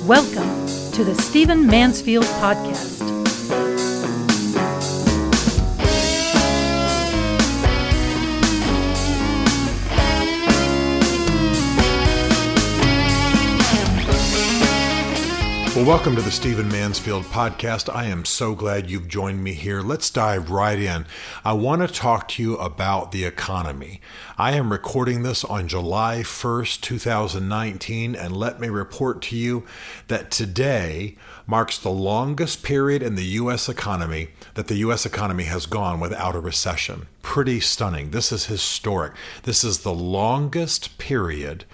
Welcome to the Stephen Mansfield Podcast. Well, welcome to the Stephen Mansfield Podcast. I am so glad you've joined me here. Let's dive right in. I want to talk to you about the economy. I am recording this on July 1st, 2019, and let me report to you that today marks the longest period in the U.S. economy that the U.S. economy has gone without a recession. Pretty stunning. This is historic. This is the longest period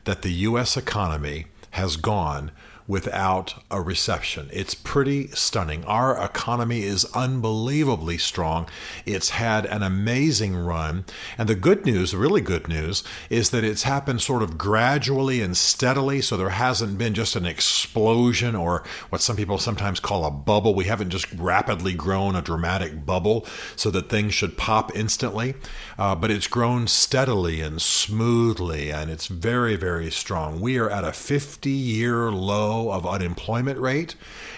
that the U.S. economy has gone without a recession. It's pretty stunning. Our economy is unbelievably strong. It's had an amazing run. And the good news, the really good news, is that it's happened sort of gradually and steadily. So there hasn't been just an explosion or what some people sometimes call a bubble. We haven't just rapidly grown a dramatic bubble so that things should pop instantly. But it's grown steadily and smoothly, and it's very, very strong. We are at a 50-year low of unemployment rate,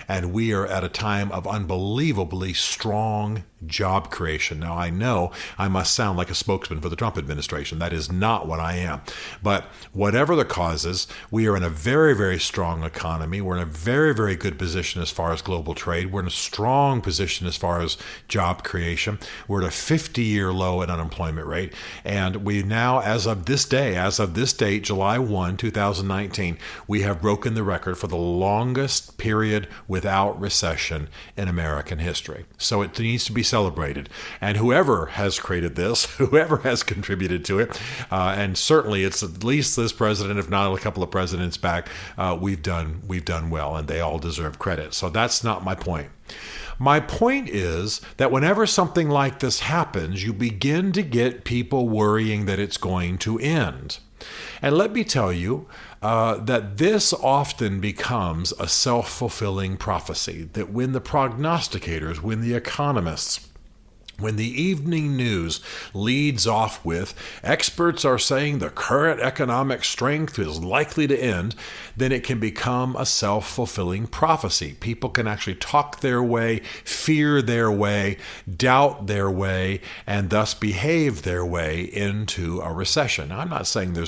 and we are at a time of unbelievably strong job creation. Now, I know I must sound like a spokesman for the Trump administration. That is not what I am. But whatever the causes, we are in a very, very strong economy. We're in a very, very good position as far as global trade. We're in a strong position as far as job creation. We're at a 50-year low in unemployment rate. And we now, as of this date, July 1, 2019, we have broken the record for the longest period without recession in American history. So it needs to be celebrated. And whoever has created this, whoever has contributed to it, and certainly it's at least this president, if not a couple of presidents back, we've done well, and they all deserve credit. So that's not my point. My point is that whenever something like this happens, you begin to get people worrying that it's going to end. And let me tell you that this often becomes a self-fulfilling prophecy, that when the prognosticators, when the economists, when the evening news leads off with experts are saying the current economic strength is likely to end, then it can become a self-fulfilling prophecy. People can actually talk their way, fear their way, doubt their way, and thus behave their way into a recession. Now, I'm not saying there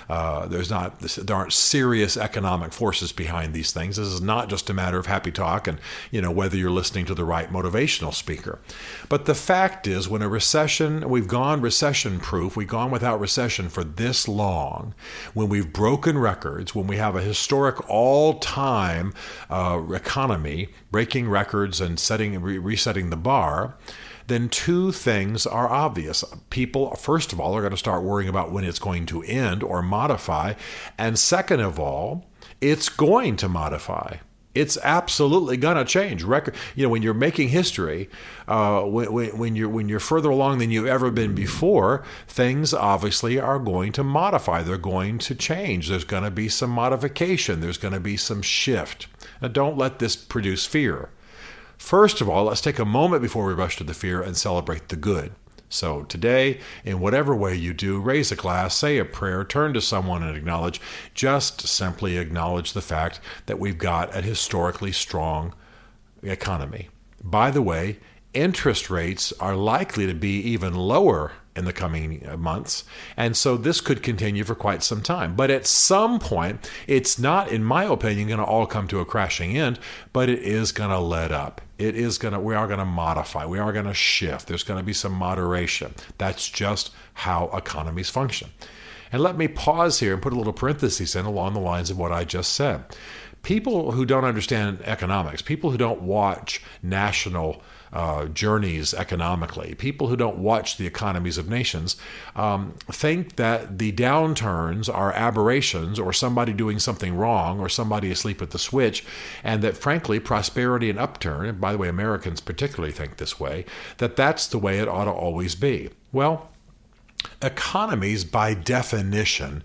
aren't serious economic forces behind these things. This is not just a matter of happy talk and whether you're listening to the right motivational speaker. But the fact is, when a recession, we've gone recession-proof, we've gone without recession for this long, when we've broken records, when we have a historic all-time economy, breaking records and resetting the bar, then two things are obvious. People, first of all, are going to start worrying about when it's going to end or modify. And second of all, it's going to modify. It's absolutely going to change. When you're making history, when you're further along than you've ever been before, things obviously are going to modify. They're going to change. There's going to be some modification. There's going to be some shift. Now, don't let this produce fear. First of all, let's take a moment before we rush to the fear and celebrate the good. So today, in whatever way you do, raise a glass, say a prayer, turn to someone and acknowledge. Just simply acknowledge the fact that we've got a historically strong economy. By the way, interest rates are likely to be even lower in the coming months, and so this could continue for quite some time. But at some point, it's not, in my opinion, going to all come to a crashing end, but it is going to let up. We are going to modify. We are going to shift. There's going to be some moderation. That's just how economies function. And let me pause here and put a little parenthesis in along the lines of what I just said. People who don't understand economics, people who don't watch national journeys economically, people who don't watch the economies of nations, think that the downturns are aberrations or somebody doing something wrong or somebody asleep at the switch, and that frankly prosperity and upturn, and by the way Americans particularly think this way, that's the way it ought to always be. Well, economies by definition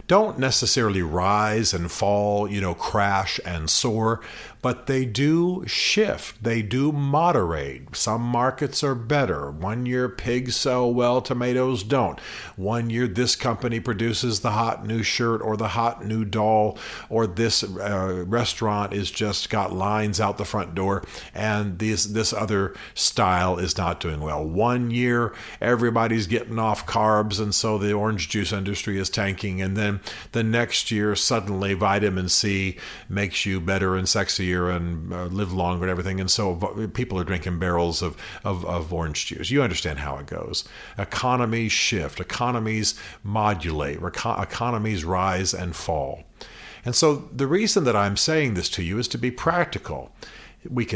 don't necessarily rise and fall, crash and soar, but they do shift. They do moderate. Some markets are better. 1 year pigs sell well, tomatoes don't. 1 year this company produces the hot new shirt or the hot new doll, or this restaurant is just got lines out the front door, and this other style is not doing well. 1 year everybody's getting off carbs, and so the orange juice industry is tanking, and then the next year suddenly vitamin C makes you better and sexier and live longer and everything, and so people are drinking barrels of orange juice. You understand how it goes. Economies shift, economies modulate, economies rise and fall. And so the reason that I'm saying this to you is to be practical. We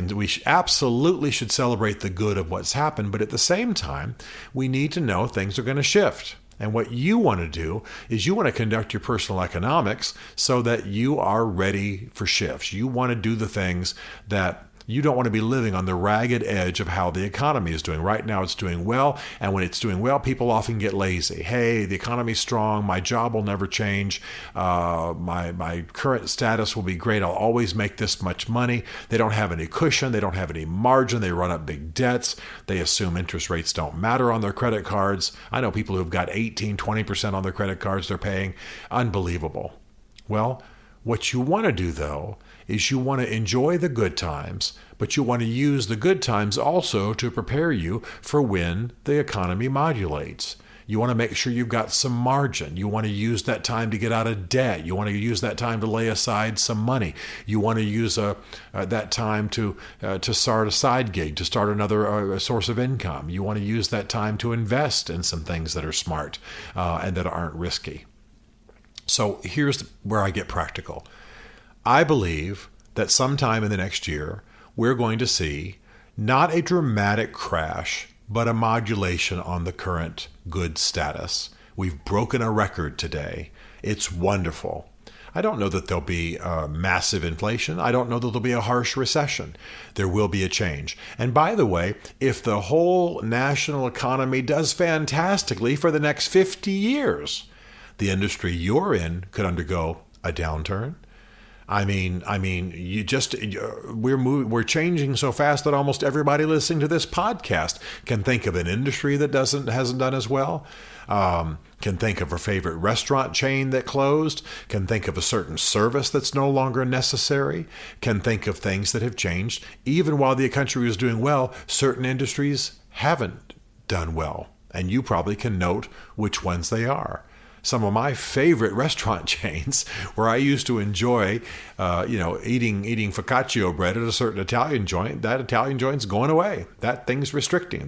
absolutely should celebrate the good of what's happened, but at the same time, we need to know things are going to shift. And what you want to do is you want to conduct your personal economics so that you are ready for shifts. You want to do the things that you don't want to be living on the ragged edge of how the economy is doing. Right now it's doing well, and when it's doing well, people often get lazy. Hey, the economy's strong, my job will never change, my current status will be great, I'll always make this much money. They don't have any cushion, they don't have any margin, they run up big debts, they assume interest rates don't matter on their credit cards. I know people who've got 18, 20% on their credit cards they're paying. Unbelievable. Well, what you want to do, though, is you want to enjoy the good times, but you want to use the good times also to prepare you for when the economy modulates. You want to make sure you've got some margin. You want to use that time to get out of debt. You want to use that time to lay aside some money. You want to use that time to start a side gig, to start another source of income. You want to use that time to invest in some things that are smart and that aren't risky. So here's where I get practical. I believe that sometime in the next year, we're going to see not a dramatic crash, but a modulation on the current good status. We've broken a record today. It's wonderful. I don't know that there'll be massive inflation. I don't know that there'll be a harsh recession. There will be a change. And by the way, if the whole national economy does fantastically for the next 50 years, the industry you're in could undergo a downturn. We're changing so fast that almost everybody listening to this podcast can think of an industry that hasn't done as well. Can think of a favorite restaurant chain that closed, can think of a certain service that's no longer necessary, can think of things that have changed. Even while the country was doing well, certain industries haven't done well, and you probably can note which ones they are. Some of my favorite restaurant chains where I used to enjoy, eating focaccia bread at a certain Italian joint, that Italian joint's going away. That thing's restricting.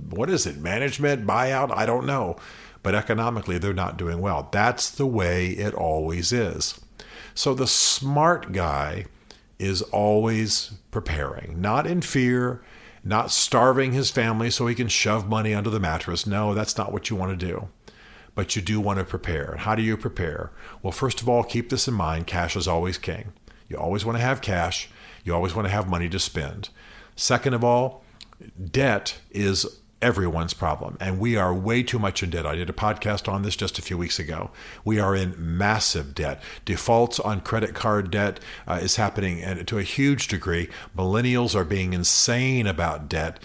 What is it? Management, buyout? I don't know. But economically, they're not doing well. That's the way it always is. So the smart guy is always preparing, not in fear, not starving his family so he can shove money under the mattress. No, that's not what you want to do. But you do want to prepare. How do you prepare? Well, first of all, keep this in mind. Cash is always king. You always want to have cash. You always want to have money to spend. Second of all, debt is everyone's problem, and we are way too much in debt. I did a podcast on this just a few weeks ago. We are in massive debt. Defaults on credit card debt is happening to a huge degree. Millennials are being insane about debt.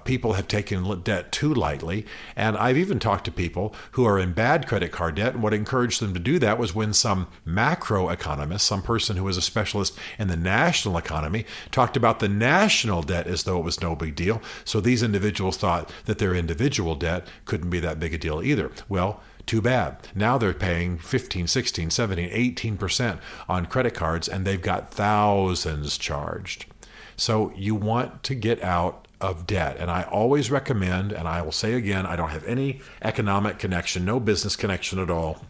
People have taken debt too lightly, and I've even talked to people who are in bad credit card debt, and what encouraged them to do that was when some macroeconomist, some person who was a specialist in the national economy, talked about the national debt as though it was no big deal. So these individuals thought that their individual debt couldn't be that big a deal either. Well, too bad. Now they're paying 15, 16, 17, 18% on credit cards, and they've got thousands charged. So you want to get out of debt. And I always recommend, and I will say again, I don't have any economic connection, no business connection at all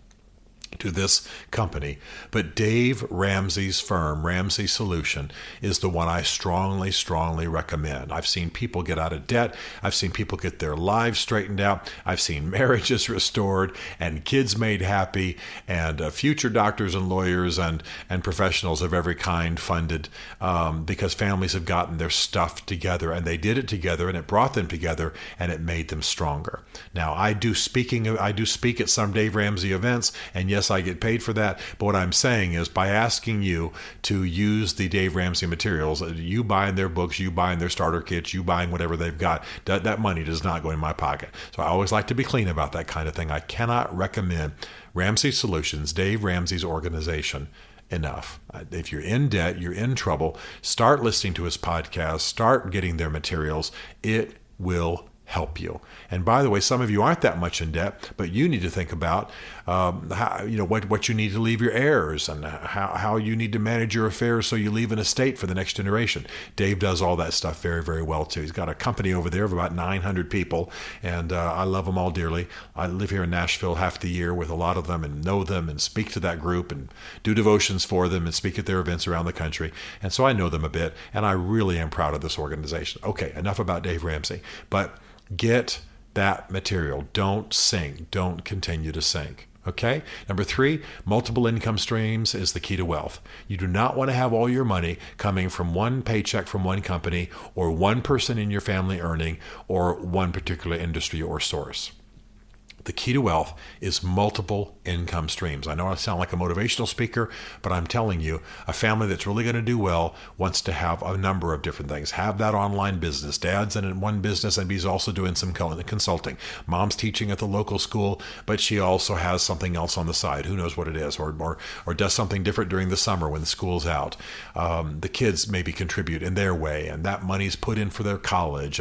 to this company, but Dave Ramsey's firm, Ramsey Solution, is the one I strongly, strongly recommend. I've seen people get out of debt. I've seen people get their lives straightened out. I've seen marriages restored and kids made happy, and future doctors and lawyers and professionals of every kind funded because families have gotten their stuff together, and they did it together, and it brought them together, and it made them stronger. Now, I do speak at some Dave Ramsey events, and yes, Yes, I get paid for that. But what I'm saying is by asking you to use the Dave Ramsey materials, you buying their books, you buying their starter kits, you buying whatever they've got, that money does not go in my pocket. So I always like to be clean about that kind of thing. I cannot recommend Ramsey Solutions, Dave Ramsey's organization, enough. If you're in debt, you're in trouble, start listening to his podcast, start getting their materials. It will help you. And by the way, some of you aren't that much in debt, but you need to think about how, what you need to leave your heirs and how you need to manage your affairs so you leave an estate for the next generation. Dave does all that stuff very, very well too. He's got a company over there of about 900 people, and I love them all dearly. I live here in Nashville half the year with a lot of them and know them and speak to that group and do devotions for them and speak at their events around the country. And so I know them a bit, and I really am proud of this organization. Okay, enough about Dave Ramsey, but get that material. Don't sink. Don't continue to sink. Okay? Number 3, multiple income streams is the key to wealth. You do not want to have all your money coming from one paycheck from one company or one person in your family earning or one particular industry or source. The key to wealth is multiple income streams. I know I sound like a motivational speaker, but I'm telling you, a family that's really going to do well wants to have a number of different things. Have that online business. Dad's in one business and he's also doing some consulting. Mom's teaching at the local school, but she also has something else on the side. Who knows what it is, or does something different during the summer when the school's out. The kids maybe contribute in their way, and that money's put in for their college.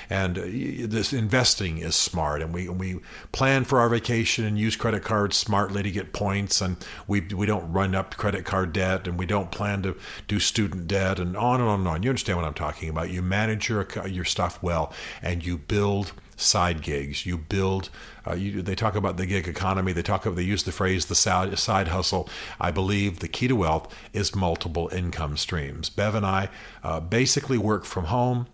And this investing is smart, and we plan for our vacation and use credit cards smartly to get points, and we don't run up credit card debt, and we don't plan to do student debt, and on and on and on. You understand what I'm talking about. You manage your stuff well, and you build side gigs. You build. They talk about the gig economy. They use the phrase the side hustle. I believe the key to wealth is multiple income streams. Bev and I basically work from home,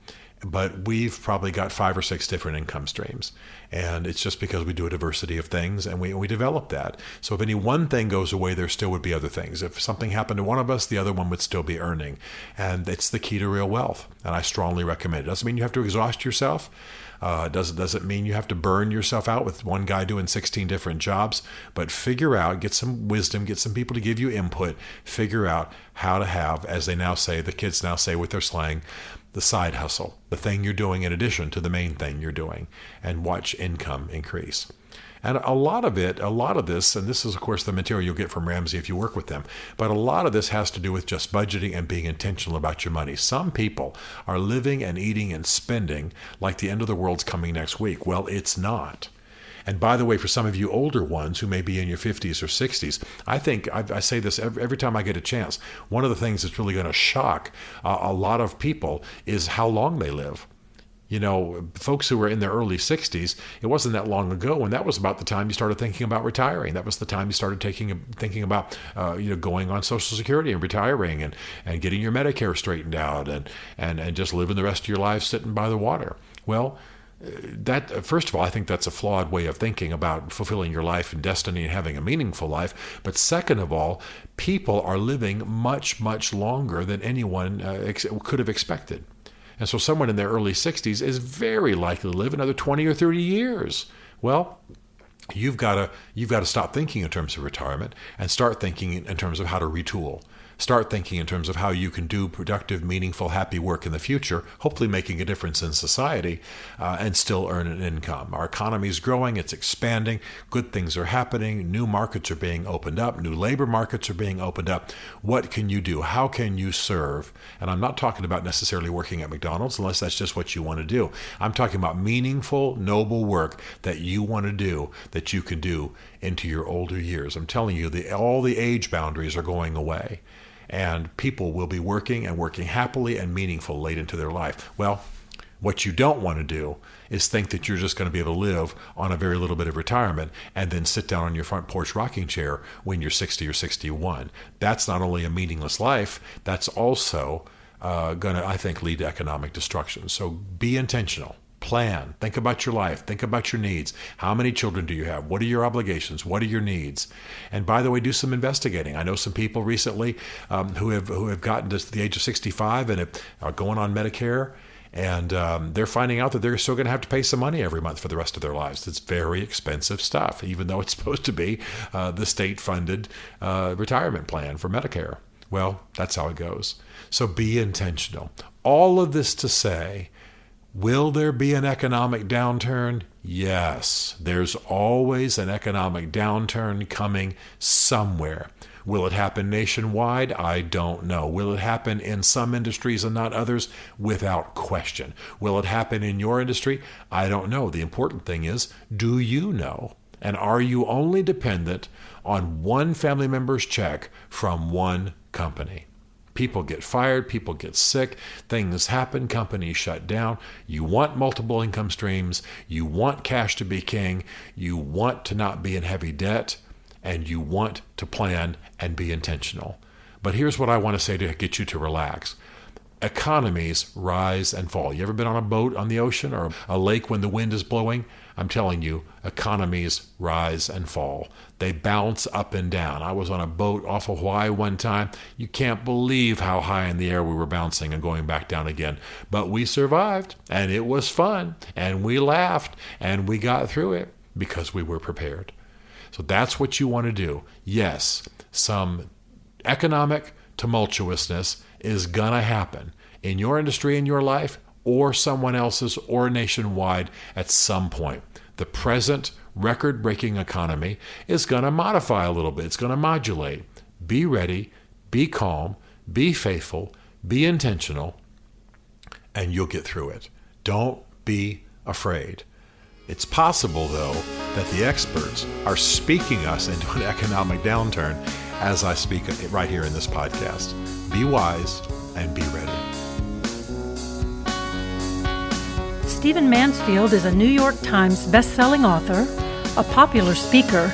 but we've probably got 5 or 6 different income streams. And it's just because we do a diversity of things, and we develop that. So if any one thing goes away, there still would be other things. If something happened to one of us, the other one would still be earning. And it's the key to real wealth. And I strongly recommend it. Doesn't mean you have to exhaust yourself. Doesn't mean you have to burn yourself out with one guy doing 16 different jobs, but figure out, get some wisdom, get some people to give you input, figure out how to have, as they now say, the kids now say with their slang, the side hustle, the thing you're doing in addition to the main thing you're doing, and watch income increase. And a lot of this, and this is, of course, the material you'll get from Ramsey if you work with them, but a lot of this has to do with just budgeting and being intentional about your money. Some people are living and eating and spending like the end of the world's coming next week. Well, it's not. And by the way, for some of you older ones who may be in your 50s or 60s, I think, I say this every time I get a chance, one of the things that's really going to shock a lot of people is how long they live. You know, folks who were in their early 60s, it wasn't that long ago, and that was about the time you started thinking about retiring. That was the time you started thinking about, going on Social Security and retiring and getting your Medicare straightened out and just living the rest of your life sitting by the water. Well, that, first of all, I think that's a flawed way of thinking about fulfilling your life and destiny and having a meaningful life. But second of all, people are living much, much longer than anyone could have expected. And so someone in their early 60s is very likely to live another 20 or 30 years. Well, you've got to stop thinking in terms of retirement and start thinking in terms of how to retool. Start thinking in terms of how you can do productive, meaningful, happy work in the future, hopefully making a difference in society, and still earn an income. Our economy is growing, it's expanding, good things are happening, new markets are being opened up, new labor markets are being opened up. What can you do? How can you serve? And I'm not talking about necessarily working at McDonald's, unless that's just what you want to do. I'm talking about meaningful, noble work that you want to do, that you can do into your older years. I'm telling you, all the age boundaries are going away. And people will be working happily and meaningful late into their life. Well, what you don't want to do is think that you're just going to be able to live on a very little bit of retirement and then sit down on your front porch rocking chair when you're 60 or 61. That's not only a meaningless life, that's also going to, I think, lead to economic destruction. So be intentional. Plan. Think about your life. Think about your needs. How many children do you have? What are your obligations? What are your needs? And by the way, do some investigating. I know some people recently who have gotten to the age of 65 and are going on Medicare, And they're finding out that they're still going to have to pay some money every month for the rest of their lives. It's very expensive stuff, even though it's supposed to be the state-funded retirement plan for Medicare. Well, that's how it goes. So be intentional. All of this to say, will there be an economic downturn? Yes, there's always an economic downturn coming somewhere. Will it happen nationwide? I don't know. Will it happen in some industries and not others? Without question. Will it happen in your industry? I don't know. The important thing is, do you know? And are you only dependent on one family member's check from one company? People get fired, people get sick, things happen, companies shut down. You want multiple income streams, you want cash to be king, you want to not be in heavy debt, and you want to plan and be intentional. But here's what I want to say to get you to relax. Economies rise and fall. You ever been on a boat on the ocean or a lake when the wind is blowing? I'm telling you, economies rise and fall. They bounce up and down. I was on a boat off of Hawaii one time. You can't believe how high in the air we were bouncing and going back down again. But we survived, and it was fun, and we laughed, and we got through it because we were prepared. So that's what you want to do. Yes, some economic tumultuousness is going to happen in your industry, in your life, or someone else's, or nationwide at some point. The present record-breaking economy is going to modify a little bit. It's going to modulate. Be ready, be calm, be faithful, be intentional, and you'll get through it. Don't be afraid. It's possible, though, that the experts are speaking us into an economic downturn as I speak right here in this podcast. Be wise and be ready. Stephen Mansfield is a New York Times best-selling author, a popular speaker,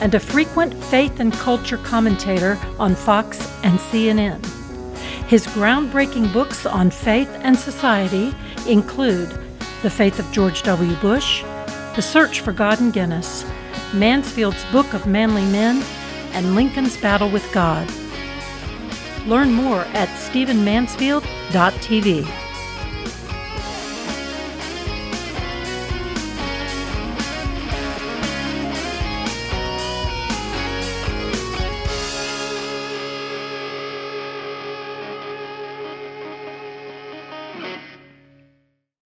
and a frequent faith and culture commentator on Fox and CNN. His groundbreaking books on faith and society include The Faith of George W. Bush, The Search for God in Guinness, Mansfield's Book of Manly Men, and Lincoln's Battle with God. Learn more at stephenmansfield.tv.